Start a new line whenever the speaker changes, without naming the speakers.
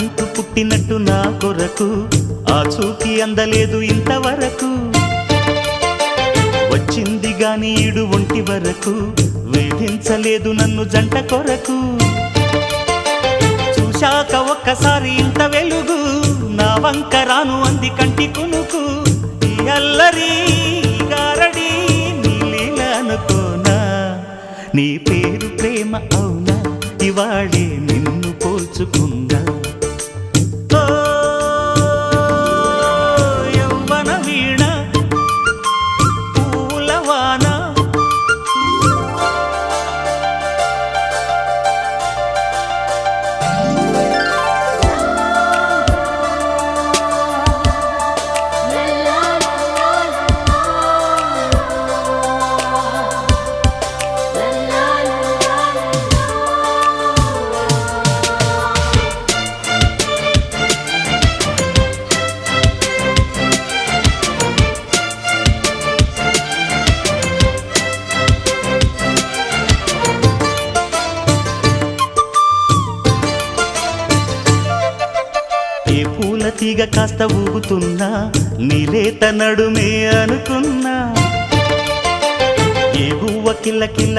నువ్వంటూ పుట్టినట్టు నా కొరకు ఆ చూకి అందలేదు ఇంతవరకు వచ్చింది గాని ఈడు ఒంటి వరకు వేధించలేదు నన్ను జంట కొరకు చూశాక ఒక్కసారి ఇంత వెలుగు నా వంక రాను అంది కంటి కునుకు ఈ అల్లరి గారడి నీ లీల అనుకోనా నీ పేరు ప్రేమ అవునా ఇవాళే నిన్ను పోల్చుకుందా యవ్వన వీణ పూలవాన తీగ కాస్త ఊగుతున్నా నీలేత నడుమే అనుకున్నా ఏ గువ్వ కిల్ల కిల్ల